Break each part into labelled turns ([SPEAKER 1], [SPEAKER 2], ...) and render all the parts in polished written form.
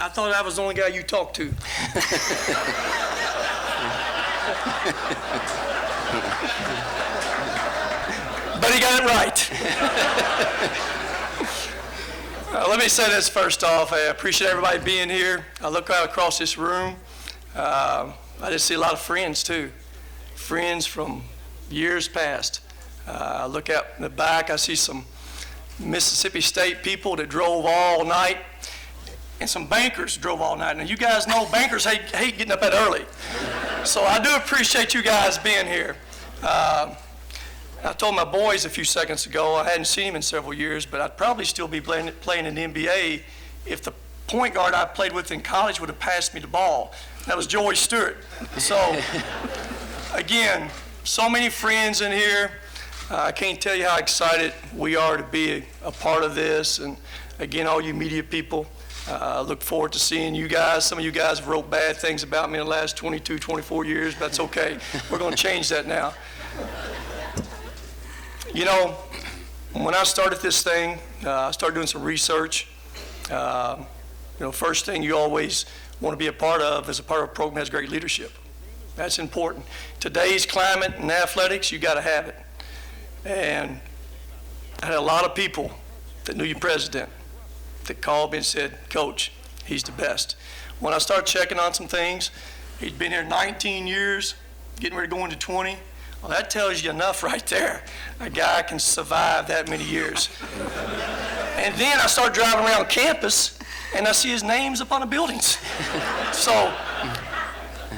[SPEAKER 1] I thought I was the only guy you talked to. But he got it right. Let me say this first off. I appreciate everybody being here. I look out across this room. I just see a lot of friends too. Friends from years past. I look out in the back, I see some Mississippi State people that drove all night, and some bankers drove all night. Now you guys know bankers hate getting up that early. So I do appreciate you guys being here. I told my boys a few seconds ago, I hadn't seen him in several years, but I'd probably still be playing in the NBA if the point guard I played with in college would have passed me the ball. That was Joey Stewart. So, again, so many friends in here. I can't tell you how excited we are to be a part of this. And again, all you media people, I look forward to seeing you guys. Some of you guys have wrote bad things about me in the last 22, 24 years, but that's okay. We're going to change that now. You know, when I started this thing, I started doing some research. First thing you always want to be a part of is a part of a program that has great leadership. That's important. Today's climate in athletics, you got to have it. And I had a lot of people that knew your president that called me and said, Coach, he's the best. When I started checking on some things, he'd been here 19 years, getting ready to go into 20. Well, that tells you enough right there. A guy can survive that many years. And then I start driving around campus, and I see his names up on the buildings. So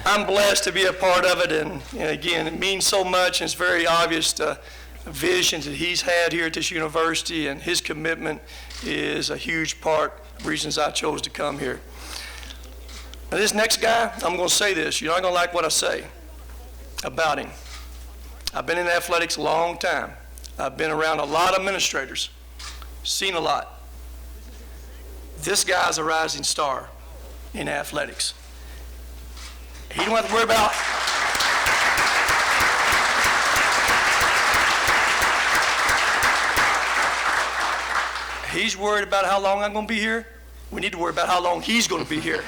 [SPEAKER 1] I'm blessed to be a part of it, and again, it means so much, and it's very obvious the visions that he's had here at this university, and his commitment is a huge part of the reasons I chose to come here. Now, this next guy, I'm going to say this. You're not going to like what I say about him. I've been in athletics a long time. I've been around a lot of administrators, seen a lot. This guy's a rising star in athletics. He don't have to worry about he's worried about how long I'm going to be here. We need to worry about how long he's going to be here.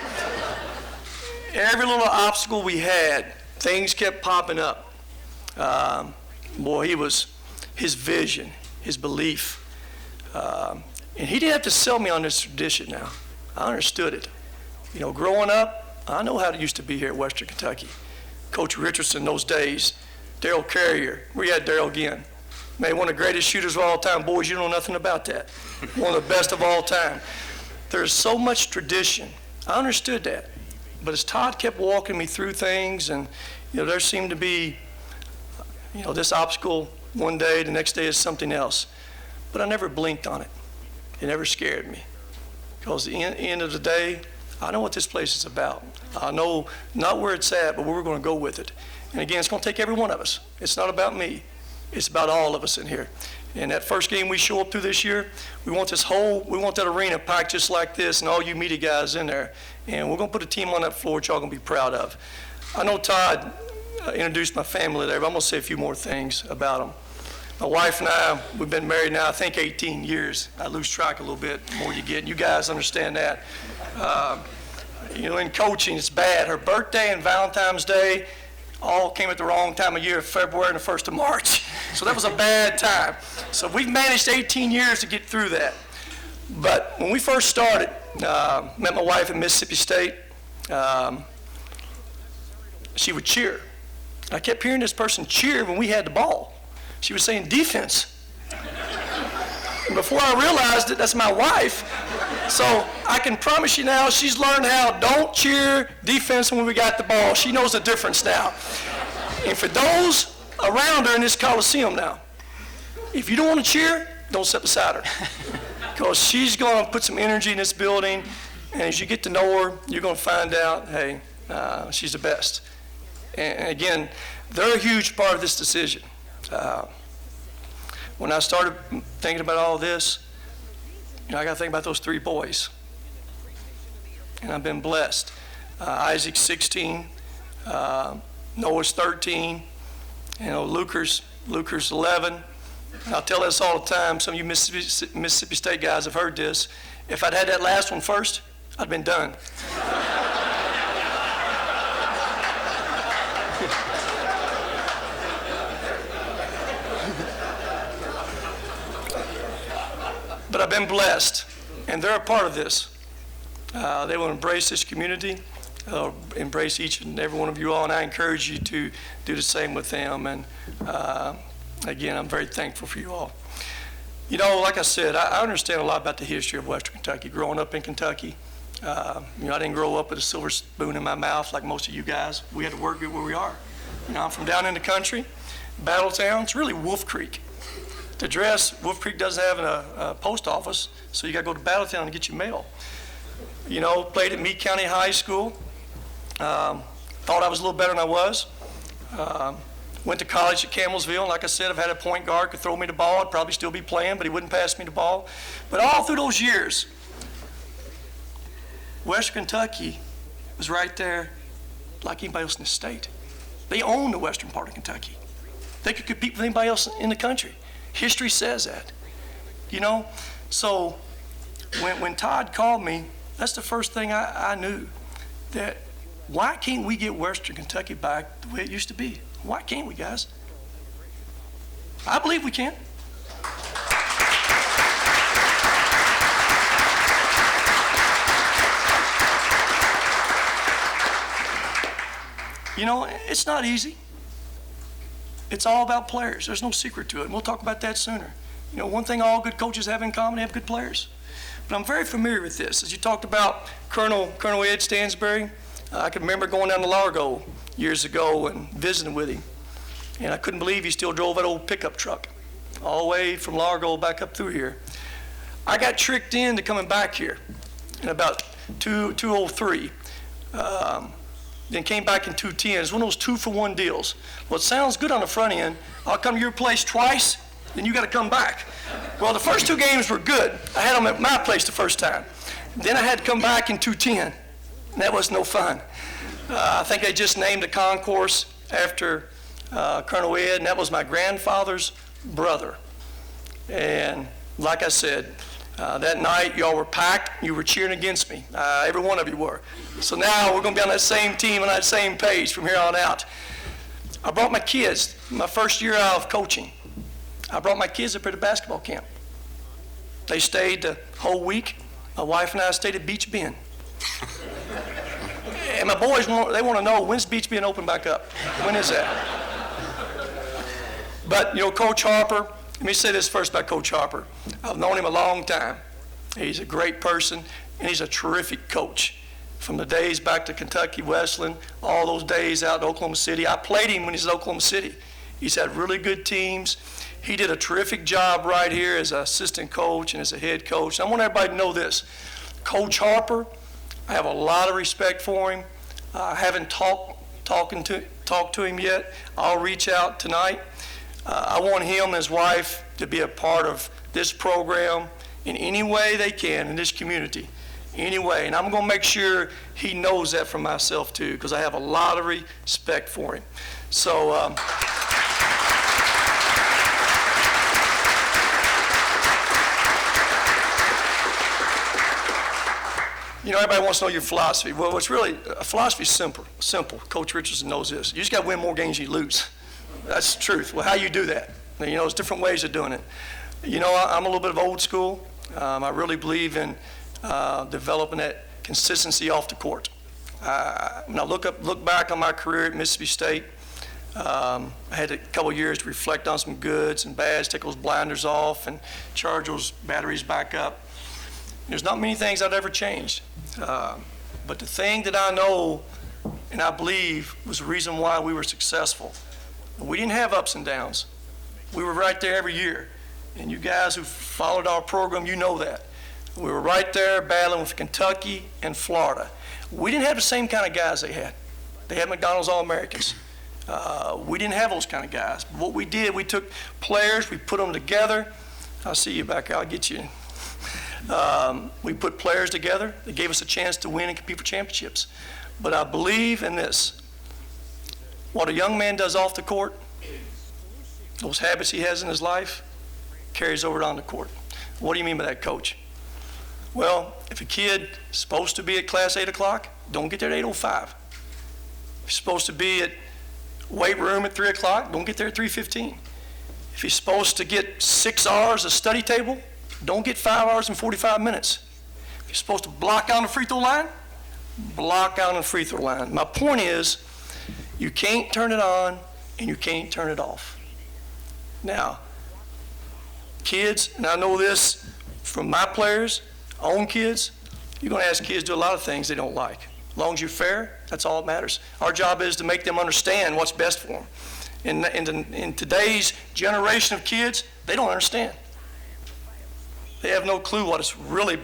[SPEAKER 1] Every little obstacle we had, things kept popping up. His vision, his belief. And he didn't have to sell me on this tradition now. I understood it. You know, growing up, I know how it used to be here at Western Kentucky. Coach Richardson those days, Darryl Carrier, we had Darryl again. Man, one of the greatest shooters of all time. Boys, you know nothing about that. One of the best of all time. There's so much tradition. I understood that. But as Todd kept walking me through things, and there seemed to be this obstacle one day, the next day is something else. But I never blinked on it. It never scared me. Because at the end of the day, I know what this place is about. I know not where it's at, but where we're going to go with it. And again, it's going to take every one of us. It's not about me. It's about all of us in here. And that first game we show up to this year, we want that arena packed just like this, and all you media guys in there. And we're going to put a team on that floor that y'all going to be proud of. I know Todd introduced my family there, but I'm going to say a few more things about them. My wife and I, we've been married now, I think 18 years. I lose track a little bit the more you get. You guys understand that. In coaching, it's bad. Her birthday and Valentine's Day all came at the wrong time of year, February and the 1st of March. So that was a bad time. So we've managed 18 years to get through that. But when we first started, met my wife at Mississippi State, she would cheer. I kept hearing this person cheer when we had the ball. She was saying defense. And before I realized it, that's my wife. So I can promise you now, she's learned how don't cheer defense when we got the ball. She knows the difference now. And for those around her in this Coliseum now, if you don't want to cheer, don't sit beside her. Because she's going to put some energy in this building, and as you get to know her, you're going to find out, hey, she's the best. And again, they're a huge part of this decision. When I started thinking about all this, I got to think about those three boys. And I've been blessed. Isaac's 16, Noah's 13, Luker's 11. And I'll tell this all the time. Some of you Mississippi State guys have heard this. If I'd had that last one first, I'd been done. But I've been blessed, and they're a part of this. They will embrace this community, embrace each and every one of you all, and I encourage you to do the same with them. And again, I'm very thankful for you all. You know, like I said, I understand a lot about the history of Western Kentucky. Growing up in Kentucky, I didn't grow up with a silver spoon in my mouth like most of you guys. We had to work good where we are. I'm from down in the country, Battletown. It's really Wolf Creek. The address, Wolf Creek doesn't have a post office, so you got to go to Battletown to get your mail. Played at Meade County High School. Thought I was a little better than I was. Went to college at Campbellsville, and like I said, I've had a point guard could throw me the ball. I'd probably still be playing, but he wouldn't pass me the ball. But all through those years, Western Kentucky was right there like anybody else in the state. They owned the western part of Kentucky. They could compete with anybody else in the country. History says that. So when Todd called me, that's the first thing I knew, that why can't we get Western Kentucky back the way it used to be? Why can't we, guys? I believe we can. It's not easy. It's all about players. There's no secret to it, and we'll talk about that sooner. One thing all good coaches have in common, they have good players. But I'm very familiar with this. As you talked about Colonel Ed Stansbury, I can remember going down to Largo years ago and visiting with him. And I couldn't believe he still drove that old pickup truck all the way from Largo back up through here. I got tricked into coming back here in about 203. Then came back in 210. It's one of those 2-for-1 deals. Well, it sounds good on the front end. I'll come to your place twice, then you got to come back. Well, the first 2 games were good. I had them at my place the first time. Then I had to come back in 210. And that was no fun. I think they just named the concourse after Colonel Ed, and that was my grandfather's brother. And like I said, that night y'all were packed, you were cheering against me. Every one of you were. So now we're going to be on that same team on that same page from here on out. I brought my kids, my first year out of coaching, I brought my kids up here to basketball camp. They stayed the whole week. My wife and I stayed at Beach Bend. And my boys, they want to know, when's Beach Bend open back up? When is that? But, Coach Harper, let me say this first about Coach Harper. I've known him a long time. He's a great person, and he's a terrific coach. From the days back to Kentucky Wesleyan, all those days out in Oklahoma City. I played him when he was in Oklahoma City. He's had really good teams. He did a terrific job right here as an assistant coach and as a head coach. I want everybody to know this. Coach Harper, I have a lot of respect for him. I haven't talked to him yet. I'll reach out tonight. I want him and his wife to be a part of this program in any way they can in this community, any way. And I'm going to make sure he knows that for myself too, because I have a lot of respect for him. So everybody wants to know your philosophy. Well, it's really, philosophy is simple. Coach Richardson knows this. You just got to win more games than you lose. That's the truth. Well, how you do that? There's different ways of doing it. I'm a little bit of old school. I really believe in developing that consistency off the court. When I look back on my career at Mississippi State, I had a couple years to reflect on some goods and bads, take those blinders off and charge those batteries back up. There's not many things I'd ever changed. But the thing that I know and I believe was the reason why we were successful, we didn't have ups and downs. We were right there every year. And you guys who followed our program, you know that. We were right there battling with Kentucky and Florida. We didn't have the same kind of guys they had. They had McDonald's All-Americans. We didn't have those kind of guys. But what we did, we took players, we put them together. I'll see you back there, I'll get you. We put players together that gave us a chance to win and compete for championships. But I believe in this. What a young man does off the court, those habits he has in his life, carries over on the court. What do you mean by that, Coach? Well, if a kid is supposed to be at class 8 o'clock, don't get there at 8:05. If you're supposed to be at weight room at 3 o'clock, don't get there at 3:15. If you're supposed to get 6 hours of study table, don't get 5 hours and 45 minutes. If you're supposed to block out the free throw line, block out the free throw line. My point is, you can't turn it on and you can't turn it off. Now, kids, and I know this from my players, own kids, you're going to ask kids to do a lot of things they don't like. As long as you're fair, that's all that matters. Our job is to make them understand what's best for them. In today's generation of kids, they don't understand. They have no clue what it's really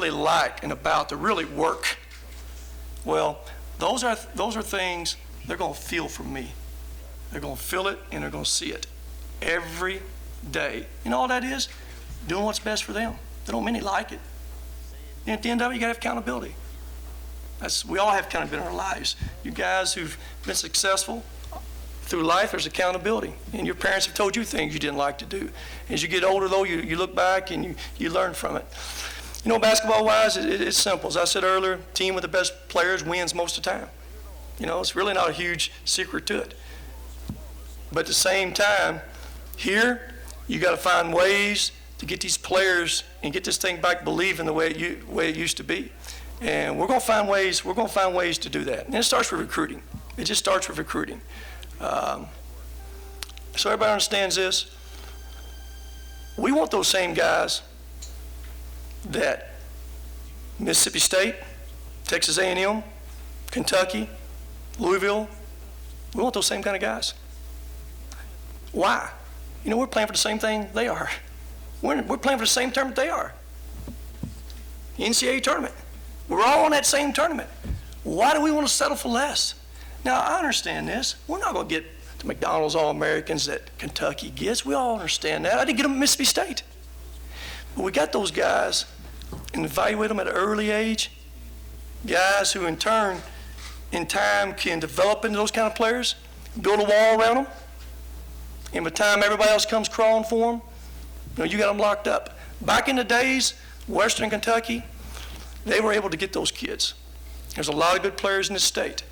[SPEAKER 1] like and about to really work. Well, those are things they're going to feel from me. They're going to feel it and they're going to see it every day. You know all that is? Doing what's best for them. They don't mean they like it. And at the end of it, you got to have accountability. We all have accountability in our lives. You guys who've been successful through life, there's accountability. And your parents have told you things you didn't like to do. As you get older, though, you look back and you learn from it. You know, basketball-wise, it's simple. As I said earlier, team with the best players wins most of the time. You know, it's really not a huge secret to it. But at the same time, here, you got to find ways to get these players and get this thing back believing the way it used to be. And we're going to find ways to do that. And it starts with recruiting. It just starts with recruiting. So everybody understands this. We want those same guys that Mississippi State, Texas A&M, Kentucky, Louisville, we want those same kind of guys. Why? You know, we're playing for the same thing they are. We're playing for the same tournament they are. The NCAA tournament. We're all on that same tournament. Why do we want to settle for less? Now, I understand this. We're not going to get the McDonald's All-Americans that Kentucky gets. We all understand that. I didn't get them at Mississippi State. But we got those guys and evaluate them at an early age. Guys who, in turn, in time, can develop into those kind of players, build a wall around them. And by the time everybody else comes crawling for them, you know, you got them locked up. Back in the days, Western Kentucky, they were able to get those kids. There's a lot of good players in this state.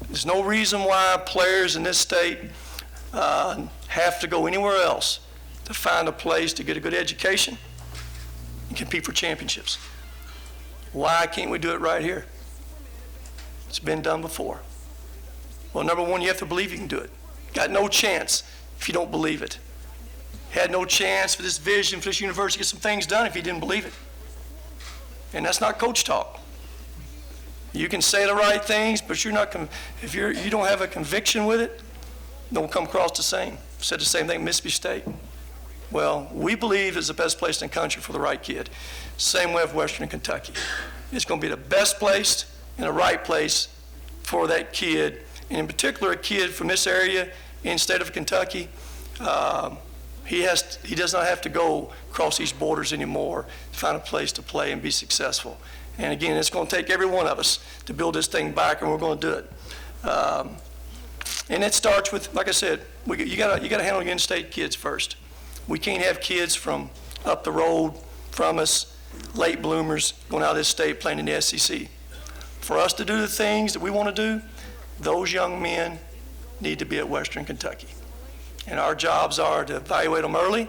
[SPEAKER 1] There's no reason why players in this state have to go anywhere else to find a place to get a good education and compete for championships. Why can't we do it right here? It's been done before. Well, number one, you have to believe you can do it. Got no chance if you don't believe it. Had no chance for this vision, for this university to get some things done if you didn't believe it. And that's not coach talk. You can say the right things, but if you don't have a conviction with it, don't come across the same. Said the same thing at Mississippi State. Well, we believe it's the best place in the country for the right kid. Same way with Western Kentucky. It's going to be the best place and the right place for that kid, and in particular a kid from this area in the state of Kentucky. He does not have to go across these borders anymore to find a place to play and be successful. And again, it's going to take every one of us to build this thing back, and we're going to do it. And it starts with, like I said, you got to handle your in-state kids first. We can't have kids from up the road from us, late bloomers, going out of this state playing in the SEC. For us to do the things that we want to do, those young men need to be at Western Kentucky. And our jobs are to evaluate them early,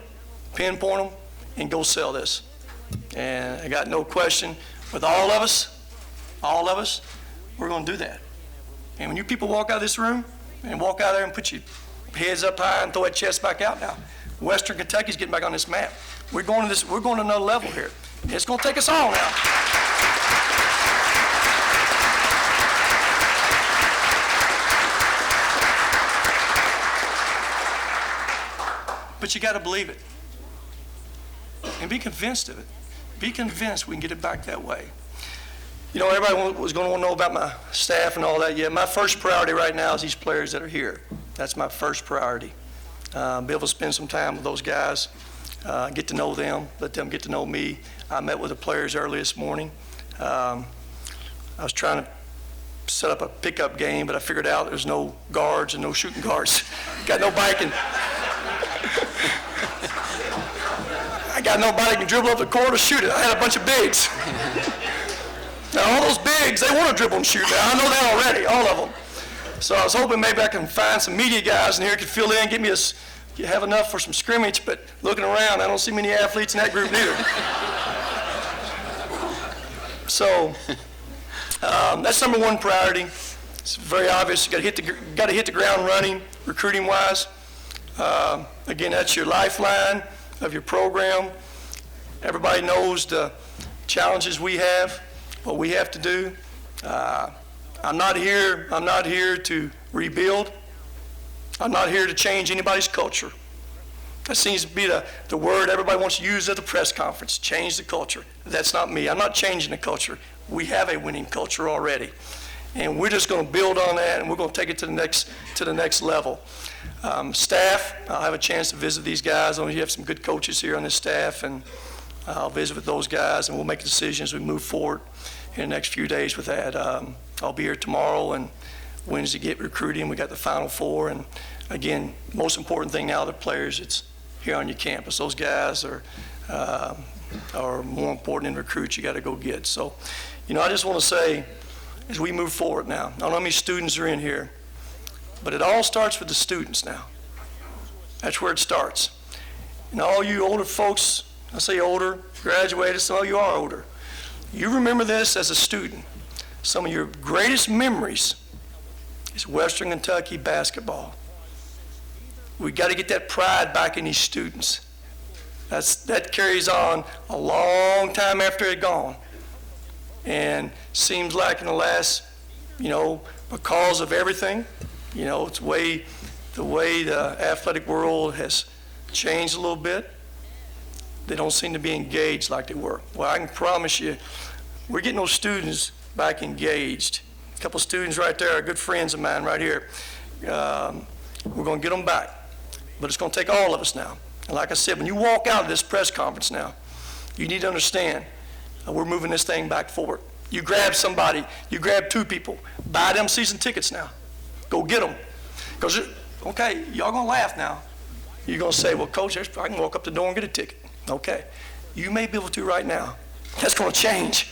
[SPEAKER 1] pinpoint them, and go sell this. And I got no question, with all of us, we're going to do that. And when you people walk out of this room and walk out there and put your heads up high and throw that chest back out now, Western Kentucky's getting back on this map. We're going to another level here. It's going to take us all now. But you got to believe it. And be convinced of it. Be convinced we can get it back that way. You know, everybody was going to want to know about my staff and all that. Yeah, my first priority right now is these players that are here. That's my first priority. Be able to spend some time with those guys, get to know them, let them get to know me. I met with the players early this morning. I was trying to set up a pickup game, but I figured out there's no guards and no shooting guards. Got no biking. I got nobody who can dribble up the court or shoot it. I had a bunch of bigs. Now, all those bigs, they want to dribble and shoot. Now, I know that already, all of them. So I was hoping maybe I can find some media guys in here who could fill in, have enough for some scrimmage, but looking around, I don't see many athletes in that group neither. So that's number one priority. It's very obvious. You got to hit the ground running, recruiting-wise. Again, that's your lifeline of your program. Everybody knows the challenges we have, what we have to do. I'm not here to rebuild. I'm not here to change anybody's culture. That seems to be the word everybody wants to use at the press conference, change the culture. That's not me. I'm not changing the culture. We have a winning culture already. And we're just going to build on that, and we're going to take it to the next level. Staff, I'll have a chance to visit these guys. You have some good coaches here on this staff, and I'll visit with those guys, and we'll make a decision as we move forward in the next few days with that. I'll be here tomorrow and Wednesday get recruiting. We got the Final Four, and again, most important thing now, the players, it's here on your campus. Those guys are more important than recruits you got to go get. So, I just want to say, as we move forward now, I don't know how many students are in here, but it all starts with the students now. That's where it starts. And all you older folks, I say older, graduated, some of you are older. You remember this as a student. Some of your greatest memories is Western Kentucky basketball. We got to get that pride back in these students. That carries on a long time after it's gone. And seems like in the last, because of everything, it's the way the athletic world has changed a little bit. They don't seem to be engaged like they were. Well, I can promise you, we're getting those students back engaged. A couple students right there are good friends of mine right here. We're going to get them back. But it's going to take all of us now. And like I said, when you walk out of this press conference now, you need to understand we're moving this thing back forward. You grab somebody, you grab two people, buy them season tickets now. Go get them. Because, okay, y'all going to laugh now. You're going to say, well, Coach, I can walk up the door and get a ticket. Okay. You may be able to right now. That's going to change.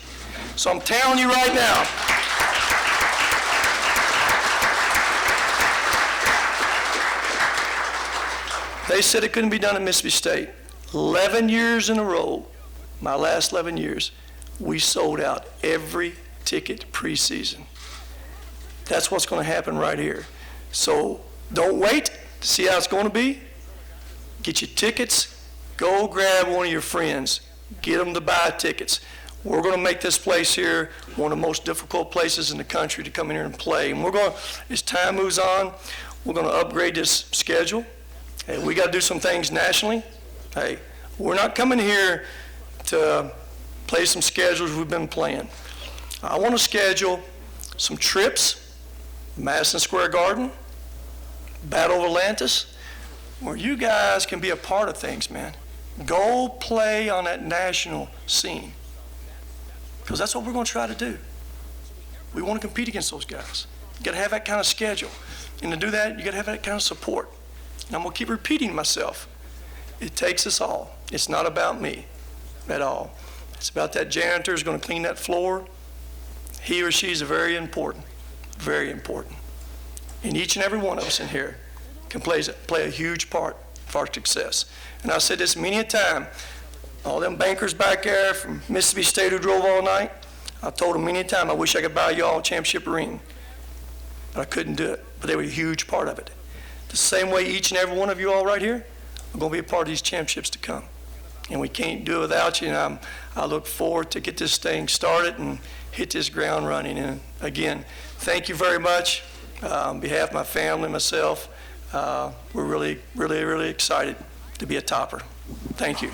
[SPEAKER 1] So I'm telling you right now, they said it couldn't be done at Mississippi State. 11 years in a row, my last 11 years, we sold out every ticket preseason. That's what's going to happen right here. So don't wait to see how it's going to be. Get your tickets. Go grab one of your friends. Get them to buy tickets. We're going to make this place here one of the most difficult places in the country to come in here and play. And as time moves on, we're going to upgrade this schedule. Hey, we got to do some things nationally. Hey, we're not coming here to play some schedules we've been playing. I want to schedule some trips, Madison Square Garden, Battle of Atlantis, where you guys can be a part of things, man. Go play on that national scene. Because that's what we're going to try to do. We want to compete against those guys. You got to have that kind of schedule. And to do that, you got to have that kind of support. And I'm going to keep repeating myself. It takes us all. It's not about me at all. It's about that janitor who's going to clean that floor. He or she is very important, very important. And each and every one of us in here can play a huge part for our success. And I've said this many a time. All them bankers back there from Mississippi State who drove all night, I told them many a time, I wish I could buy y'all a championship ring. But I couldn't do it. But they were a huge part of it. The same way each and every one of you all right here are going to be a part of these championships to come. And we can't do it without you. And I look forward to get this thing started and hit this ground running. And again, thank you very much. On behalf of my family, myself, we're really, really, really excited to be a topper. Thank you.